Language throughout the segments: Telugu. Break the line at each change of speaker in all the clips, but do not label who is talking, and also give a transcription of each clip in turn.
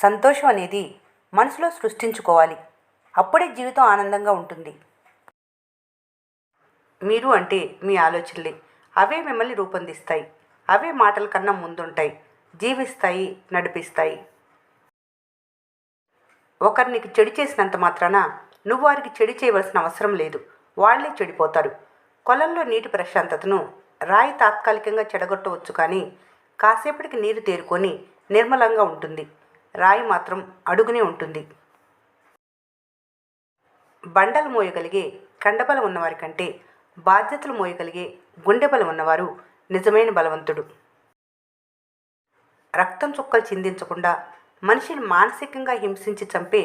సంతోషం అనేది మనసులో సృష్టించుకోవాలి. అప్పుడే జీవితం ఆనందంగా ఉంటుంది. మీరు అంటే మీ ఆలోచనలే. అవే మిమ్మల్ని రూపొందిస్తాయి. అవే మాటల కన్నా ముందుంటాయి, జీవిస్తాయి, నడిపిస్తాయి. ఒకరు నీకు చెడు చేసినంత మాత్రాన నువ్వు వారికి చెడు చేయవలసిన అవసరం లేదు. వాళ్ళే చెడిపోతారు. కొలంలో నీటి ప్రశాంతతను రాయి తాత్కాలికంగా చెడగొట్టవచ్చు, కానీ కాసేపటికి నీరు తేరుకొని నిర్మలంగా ఉంటుంది. రాయి మాత్రం అడుగునే ఉంటుంది. బండలు మోయగలిగే కండబలం ఉన్నవారి కంటే బాధ్యతలు మోయగలిగే గుండె బలం ఉన్నవారు నిజమైన బలవంతుడు. రక్తం చుక్కలు చిందించకుండా మనిషిని మానసికంగా హింసించి చంపే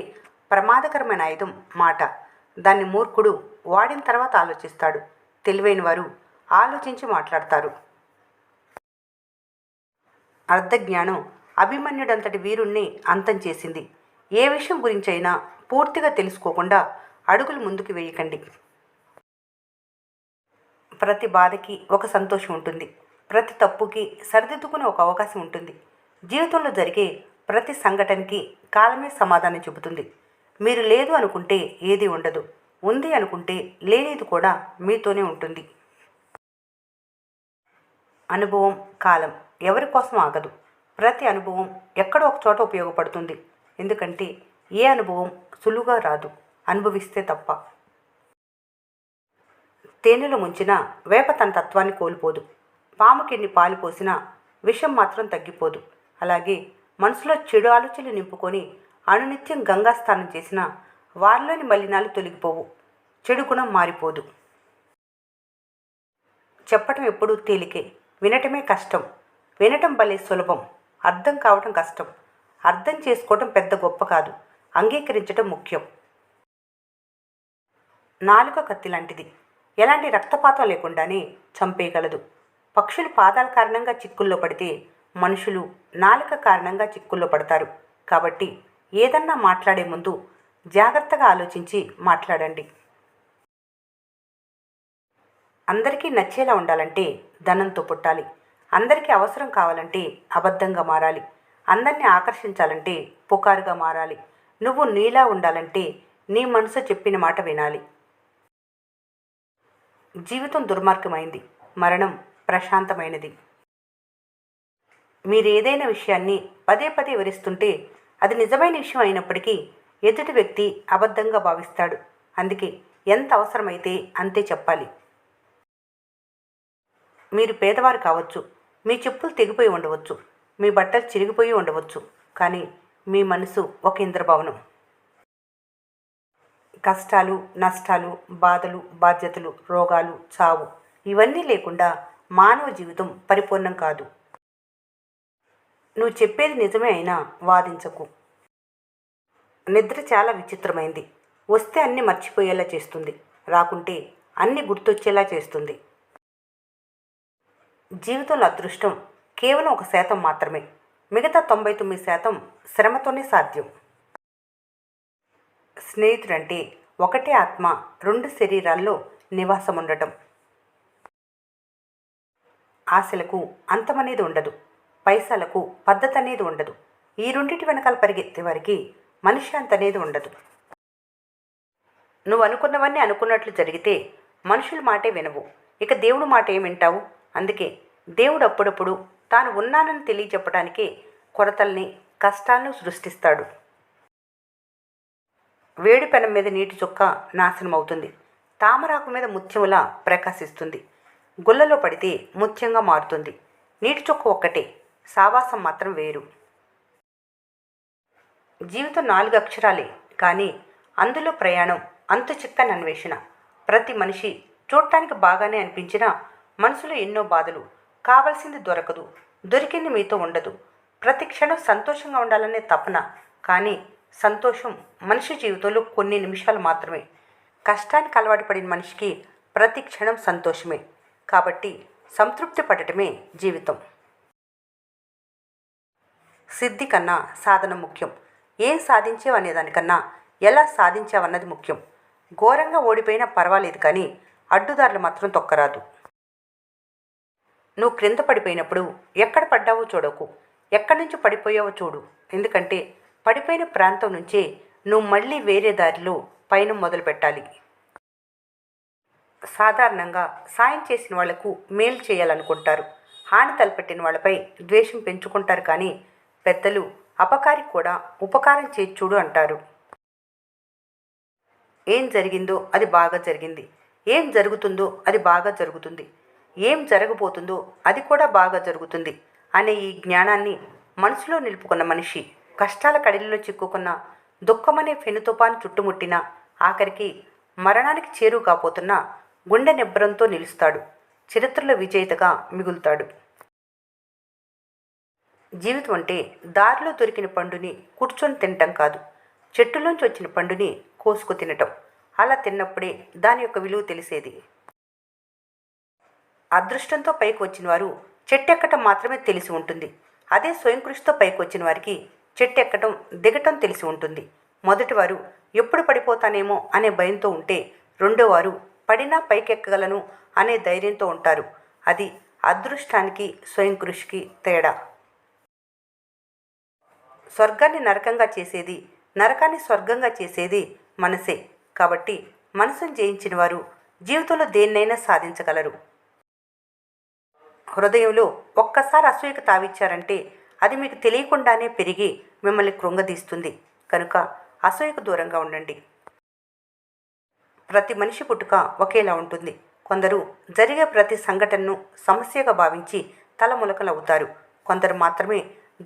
ప్రమాదకరమైన ఆయుధం మాట. దాన్ని మూర్ఖుడు వాడిన తర్వాత ఆలోచిస్తాడు. తెలివైన వారు ఆలోచించి మాట్లాడతారు. అర్ధజ్ఞానం అభిమన్యుడంతటి వీరుణ్ణి అంతం చేసింది. ఏ విషయం గురించైనా పూర్తిగా తెలుసుకోకుండా అడుగులు ముందుకు వేయకండి. ప్రతి బాధకి ఒక సంతోషం ఉంటుంది. ప్రతి తప్పుకి సరిదిద్దుకునే ఒక అవకాశం ఉంటుంది. జీవితంలో జరిగే ప్రతి సంఘటనకి కాలమే సమాధానం చెబుతుంది. మీరు లేదు అనుకుంటే ఏది ఉండదు, ఉంది అనుకుంటే లేనిది కూడా మీతోనే ఉంటుంది. అనుభవం, కాలం ఎవరి కోసం ఆగదు. ప్రతి అనుభవం ఎక్కడో ఒక చోట ఉపయోగపడుతుంది. ఎందుకంటే ఏ అనుభవం సులువుగా రాదు, అనుభవిస్తే తప్ప. తేనెలో ముంచిన వేప తన తత్వాన్ని కోల్పోదు. పాముకెన్ని పాలు పోసినా విషం మాత్రం తగ్గిపోదు. అలాగే మనసులో చెడు ఆలోచనలు నింపుకొని అనునిత్యం గంగా స్నానం చేసినా వారిలోని మలినాలు తొలగిపోవు, చెడు గుణం మారిపోదు. చెప్పటం ఎప్పుడూ తేలికే, వినటమే కష్టం. వినటం భలే సులభం, అర్థం కావటం కష్టం. అర్థం చేసుకోవటం పెద్ద గొప్ప కాదు, అంగీకరించటం ముఖ్యం. నాలుక కత్తి లాంటిది. ఎలాంటి రక్తపాతం లేకుండానే చంపేయగలదు. పక్షులు పాదాల కారణంగా చిక్కుల్లో పడితే మనుషులు నాలుక కారణంగా చిక్కుల్లో పడతారు. కాబట్టి ఏదన్నా మాట్లాడే ముందు జాగ్రత్తగా ఆలోచించి మాట్లాడండి. అందరికీ నచ్చేలా ఉండాలంటే ధనంతో పుట్టాలి. అందరికీ అవసరం కావాలంటే అబద్ధంగా మారాలి. అందరినీ ఆకర్షించాలంటే పుకారుగా మారాలి. నువ్వు నీలా ఉండాలంటే నీ మనసు చెప్పిన మాట వినాలి. జీవితం దుర్మార్గమైంది, మరణం ప్రశాంతమైనది. మీరేదైనా విషయాన్ని పదే పదే వివరిస్తుంటే అది నిజమైన విషయం అయినప్పటికీ ఎదుటి వ్యక్తి అబద్ధంగా భావిస్తాడు. అందుకే ఎంత అవసరమైతే అంతే చెప్పాలి. మీరు పేదవారు కావచ్చు, మీ చెప్పులు తెగిపోయి ఉండవచ్చు, మీ బట్టలు చిరిగిపోయి ఉండవచ్చు, కానీ మీ మనసు ఒక ఇంద్రభవనం. కష్టాలు, నష్టాలు, బాధలు, బాధ్యతలు, రోగాలు, చావు ఇవన్నీ లేకుండా మానవ జీవితం పరిపూర్ణం కాదు. నువ్వు చెప్పేది నిజమే అయినా వాదించకు. నిద్ర చాలా విచిత్రమైంది. వస్తే అన్నీ మర్చిపోయేలా చేస్తుంది, రాకుంటే అన్నీ గుర్తొచ్చేలా చేస్తుంది. జీవితంలో అదృష్టం కేవలం 1% మాత్రమే. మిగతా 99% శ్రమతోనే సాధ్యం. స్నేహితుడంటే ఒకటే ఆత్మ 2 శరీరాల్లో నివాసం ఉండటం. ఆశలకు అంతమనేది ఉండదు, పైసలకు పద్ధతి అనేది ఉండదు. ఈ రెండింటి వెనకాల పరిగెత్తే వారికి మనశ్శాంతి అనేది ఉండదు. నువ్వు అనుకున్నవన్నీ అనుకున్నట్లు జరిగితే మనుషుల మాటే వినవు, ఇక దేవుడు మాట ఏం వింటావు? అందుకే దేవుడు అప్పుడప్పుడు తాను ఉన్నానని తెలియచెప్పడానికే కొరతల్ని, కష్టాలను సృష్టిస్తాడు. వేడి పెనం మీద నీటి చుక్క నాశనం అవుతుంది. తామరాకు మీద ముత్యములా ప్రకాశిస్తుంది. గుల్లలో పడితే ముత్యంగా మారుతుంది. నీటి చుక్క ఒక్కటే, సావాసం మాత్రం వేరు. జీవితం 4 అక్షరాలే, కానీ అందులో ప్రయాణం అంతు చిక్కని అన్వేషణ. ప్రతి మనిషి చూడటానికి బాగానే అనిపించినా మనసులో ఎన్నో బాధలు. కావలసింది దొరకదు, దొరికింది మీతో ఉండదు. ప్రతి క్షణం సంతోషంగా ఉండాలనే తపన, కానీ సంతోషం మనిషి జీవితంలో కొన్ని నిమిషాలు మాత్రమే. కష్టానికి అలవాటు పడిన మనిషికి ప్రతి క్షణం సంతోషమే. కాబట్టి సంతృప్తి పడటమే జీవితం. సిద్ధి కన్నా సాధన ముఖ్యం. ఏం సాధించావు అనేదానికన్నా ఎలా సాధించావన్నది ముఖ్యం. ఘోరంగా ఓడిపోయినా పర్వాలేదు, కానీ అడ్డుదారులు మాత్రం తొక్కరాదు. నువ్వు క్రింద పడిపోయినప్పుడు ఎక్కడ పడ్డావో చూడకు, ఎక్కడి నుంచి పడిపోయావో చూడు. ఎందుకంటే పడిపోయిన ప్రాంతం నుంచే నువ్వు మళ్ళీ వేరే దారిలో పయనం మొదలుపెట్టాలి. సాధారణంగా సాయం చేసిన వాళ్లకు మేలు చేయాలనుకుంటారు. హాని తలపెట్టిన వాళ్ళపై ద్వేషం పెంచుకుంటారు. కానీ పెద్దలు అపకారికి కూడా ఉపకారం చేసి చూడు అంటారు. ఏం జరిగిందో అది బాగా జరిగింది, ఏం జరుగుతుందో అది బాగా జరుగుతుంది, ఏం జరగబోతుందో అది కూడా బాగా జరుగుతుంది అనే ఈ జ్ఞానాన్ని మనసులో నిలుపుకున్న మనిషి కష్టాల కడిలో చిక్కుకున్న దుఃఖమనే ఫెనుతుపాను చుట్టుముట్టిన ఆఖరికి మరణానికి చేరువ కాపోతున్న గుండె నిబ్బరంతో నిలుస్తాడు. చరిత్రలో విజేతగా మిగులుతాడు. జీవితం అంటే దారిలో దొరికిన పండుని కూర్చొని తినటం కాదు, చెట్టులోంచి వచ్చిన పండుని కోసుకు తినటం. అలా తిన్నప్పుడే దాని యొక్క విలువ తెలిసేది. అదృష్టంతో పైకి వచ్చిన వారు చెట్టెక్కటం మాత్రమే తెలిసి ఉంటుంది. అదే స్వయం కృషితో పైకి వచ్చిన వారికి చెట్టెక్కటం దిగటం తెలిసి ఉంటుంది. మొదటివారు ఎప్పుడు పడిపోతానేమో అనే భయంతో ఉంటే రెండో వారు పడినా పైకెక్కగలను అనే ధైర్యంతో ఉంటారు. అది అదృష్టానికి స్వయం కృషికి తేడా. స్వర్గాన్ని నరకంగా చేసేది, నరకాన్ని స్వర్గంగా చేసేది మనసే. కాబట్టి మనసును జయించిన వారు జీవితంలో దేన్నైనా సాధించగలరు. హృదయంలో ఒక్కసారి అసూయకు తావిచ్చారంటే అది మీకు తెలియకుండానే పెరిగి మిమ్మల్ని కృంగదీస్తుంది. కనుక అసూయకు దూరంగా ఉండండి. ప్రతి మనిషి పుట్టుక ఒకేలా ఉంటుంది. కొందరు జరిగే ప్రతి సంఘటనను సమస్యగా భావించి తలములకలవుతారు. కొందరు మాత్రమే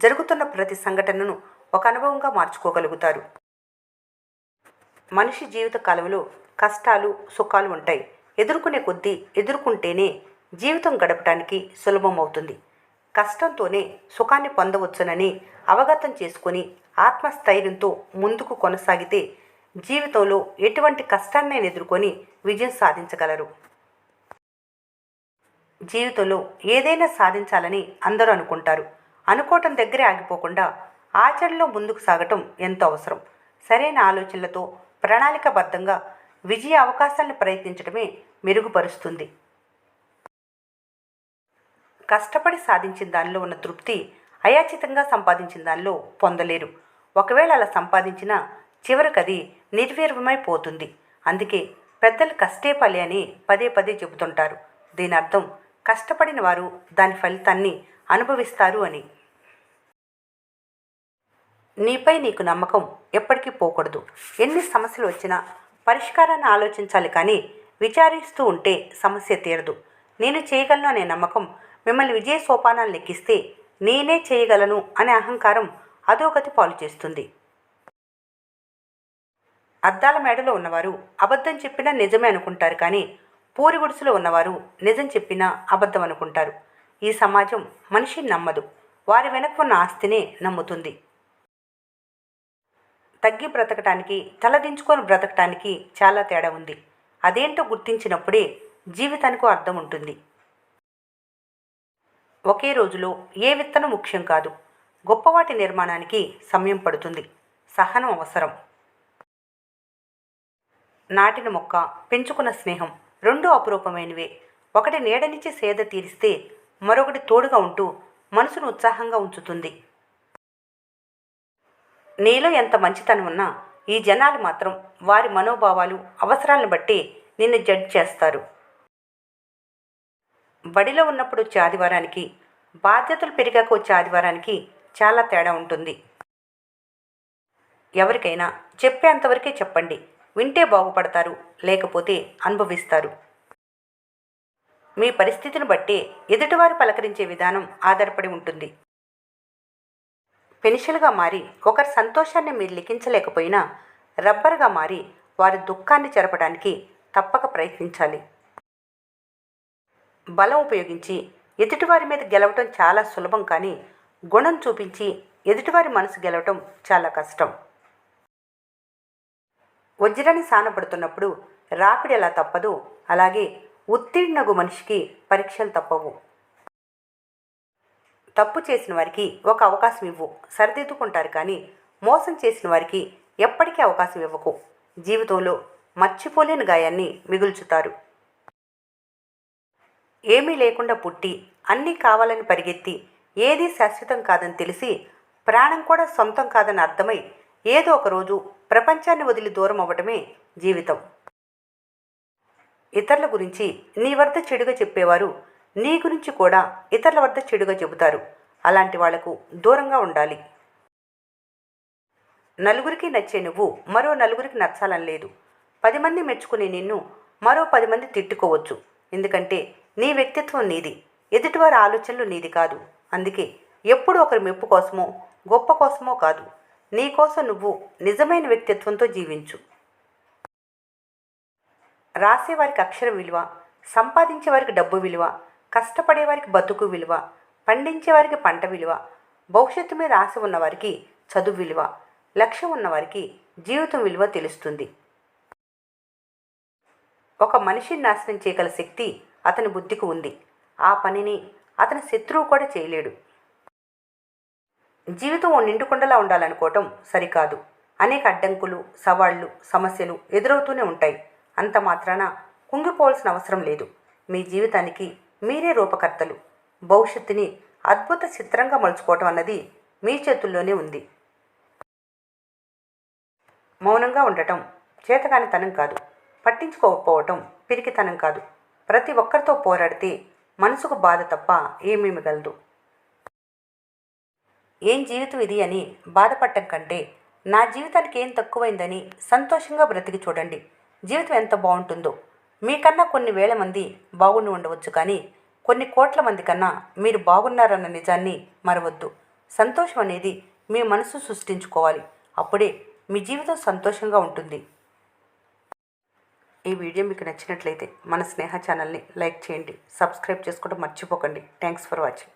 జరుగుతున్న ప్రతి సంఘటనను ఒక అనుభవంగా మార్చుకోగలుగుతారు. మనిషి జీవిత కాలంలో కష్టాలు సుఖాలు ఉంటాయి. ఎదుర్కొనే కొద్దీ ఎదుర్కొంటేనే జీవితం గడపడానికి సులభం అవుతుంది. కష్టంతోనే సుఖాన్ని పొందవచ్చునని అవగతం చేసుకొని ఆత్మస్థైర్యంతో ముందుకు కొనసాగితే జీవితంలో ఎటువంటి కష్టాన్నైనా ఎదుర్కొని విజయం సాధించగలరు. జీవితంలో ఏదైనా సాధించాలని అందరూ అనుకుంటారు. అనుకోవటం దగ్గరే ఆగిపోకుండా ఆచరణలో ముందుకు సాగటం ఎంతో అవసరం. సరైన ఆలోచనలతో ప్రణాళికాబద్ధంగా విజయ అవకాశాలను ప్రయత్నించడమే మెరుగుపరుస్తుంది. కష్టపడి సాధించిన దానిలో ఉన్న తృప్తి అయాచితంగా సంపాదించిన దానిలో పొందలేరు. ఒకవేళ అలా సంపాదించినా చివరికి అది నిర్వీర్యమైపోతుంది. అందుకే పెద్దలు కష్టే ఫలి అని పదే పదే చెబుతుంటారు. దీని అర్థం కష్టపడిన వారు దాని ఫలితాన్ని అనుభవిస్తారు అని. నీపై నీకు నమ్మకం ఎప్పటికీ పోకూడదు. ఎన్ని సమస్యలు వచ్చినా పరిష్కారాన్ని ఆలోచించాలి, కానీ విచారిస్తూ ఉంటే సమస్య తీరదు. నేను చేయగలను అనే నమ్మకం మిమ్మల్ని విజయ సోపానాలు లెక్కిస్తే నేనే చేయగలను అనే అహంకారం అధోగతి పాలు చేస్తుంది. అద్దాల మేడలో ఉన్నవారు అబద్ధం చెప్పినా నిజమే అనుకుంటారు, కానీ పూరి గుడిసెలో ఉన్నవారు నిజం చెప్పినా అబద్ధం అనుకుంటారు. ఈ సమాజం మనిషిని నమ్మదు, వారి వెనక ఉన్న ఆస్తినే నమ్ముతుంది. తగ్గి బ్రతకటానికి తలదించుకొని బ్రతకటానికి చాలా తేడా ఉంది. అదేంటో గుర్తించినప్పుడే జీవితానికి అర్థం ఉంటుంది. ఒకే రోజులో ఏ విత్తనం ముఖ్యం కాదు. గొప్పవాటి నిర్మాణానికి సమయం పడుతుంది. సహనం అవసరం. నాటిన మొక్క, పెంచుకున్న స్నేహం రెండూ అపురూపమైనవే. ఒకటి నీడనిచ్చి సేద తీరిస్తే మరొకటి తోడుగా ఉంటూ మనసును ఉత్సాహంగా ఉంచుతుంది. నీలో ఎంత మంచితనం ఉన్నా ఈ జనాలు మాత్రం వారి మనోభావాలు అవసరాలను బట్టి నిన్ను జడ్జ్ చేస్తారు. బడిలో ఉన్నప్పుడు వచ్చే ఆదివారానికి, బాధ్యతలు పెరిగాక వచ్చే ఆదివారానికి చాలా తేడా ఉంటుంది. ఎవరికైనా చెప్పేంతవరకే చెప్పండి. వింటే బాగుపడతారు, లేకపోతే అనుభవిస్తారు. మీ పరిస్థితిని బట్టే ఎదుటివారు పలకరించే విధానం ఆధారపడి ఉంటుంది. పెన్సిల్గా మారి ఒకరి సంతోషాన్ని మీరు లిఖించలేకపోయినా రబ్బర్గా మారి వారి దుఃఖాన్ని చెరపడానికి తప్పక ప్రయత్నించాలి. బలం ఉపయోగించి ఎదుటివారి మీద గెలవటం చాలా సులభం, కానీ గుణం చూపించి ఎదుటివారి మనసు గెలవటం చాలా కష్టం. వజ్రాన్ని సానపడుతున్నప్పుడు రాపిడి ఎలా తప్పదు, అలాగే ఉత్తీర్ణగు మనిషికి పరీక్షలు తప్పవు. తప్పు చేసిన వారికి ఒక అవకాశం ఇవ్వు, సరిదిద్దుకుంటారు. కానీ మోసం చేసిన వారికి ఎప్పటికీ అవకాశం ఇవ్వకు. జీవితంలో మర్చిపోలేని గాయాన్ని మిగుల్చుతారు. ఏమీ లేకుండా పుట్టి అన్నీ కావాలని పరిగెత్తి ఏదీ శాశ్వతం కాదని తెలిసి ప్రాణం కూడా సొంతం కాదని అర్థమై ఏదో ఒక రోజు ప్రపంచాన్ని వదిలి దూరం అవ్వటమే జీవితం. ఇతరుల గురించి నీ వద్ద చెడుగా చెప్పేవారు నీ గురించి కూడా ఇతరుల వద్ద చెడుగా చెబుతారు. అలాంటి వాళ్లకు దూరంగా ఉండాలి. నలుగురికి నచ్చే నువ్వు మరో నలుగురికి నచ్చాలని లేదు. 10 మంది మెచ్చుకునే నిన్ను మరో 10 మంది తిట్టుకోవచ్చు. ఎందుకంటే నీ వ్యక్తిత్వం నీది, ఎదుటివారి ఆలోచనలు నీది కాదు. అందుకే ఎప్పుడూ ఒకరి మెప్పు కోసమో గొప్ప కోసమో కాదు, నీ కోసం నువ్వు నిజమైన వ్యక్తిత్వంతో జీవించు. రాసేవారికి అక్షర విలువ, సంపాదించేవారికి డబ్బు విలువ, కష్టపడేవారికి బతుకు విలువ, పండించేవారికి పంట విలువ, భవిష్యత్తు మీద ఆశ ఉన్నవారికి చదువు విలువ, లక్ష్యం ఉన్నవారికి జీవితం విలువ తెలుస్తుంది. ఒక మనిషిని నాశనం చేయగల శక్తి అతని బుద్ధికి ఉంది. ఆ పనిని అతని శత్రువు కూడా చేయలేడు. జీవితం ఓ నిండుకుండలా ఉండాలనుకోవటం సరికాదు. అనేక అడ్డంకులు, సవాళ్లు, సమస్యలు ఎదురవుతూనే ఉంటాయి. అంత మాత్రాన కుంగిపోవాల్సిన అవసరం లేదు. మీ జీవితానికి మీరే రూపకర్తలు. భవిష్యత్తుని అద్భుత చిత్రంగా మలుచుకోవటం అన్నది మీ చేతుల్లోనే ఉంది. మౌనంగా ఉండటం చేతకానితనం కాదు, పట్టించుకోకపోవటం పిరికితనం కాదు. ప్రతి ఒక్కరితో పోరాడితే మనసుకు బాధ తప్ప ఏమీ మిగలదు. ఏం జీవితం ఇది అని బాధపడటం కంటే నా జీవితానికి ఏం తక్కువైందని సంతోషంగా బ్రతికి చూడండి. జీవితం ఎంత బాగుంటుందో. మీకన్నా కొన్ని వేల మంది బాగుండి ఉండవచ్చు, కానీ కొన్ని కోట్ల మంది కన్నా మీరు బాగున్నారన్న నిజాన్ని మరవద్దు. సంతోషం అనేది మీ మనసు సృష్టించుకోవాలి. అప్పుడే మీ జీవితం సంతోషంగా ఉంటుంది. ఈ వీడియో మీకు నచ్చినట్లయితే మన స్నేహ ఛానల్ని లైక్ చేయండి, సబ్స్క్రైబ్ చేసుకోవడం మర్చిపోకండి. Thanks for watching.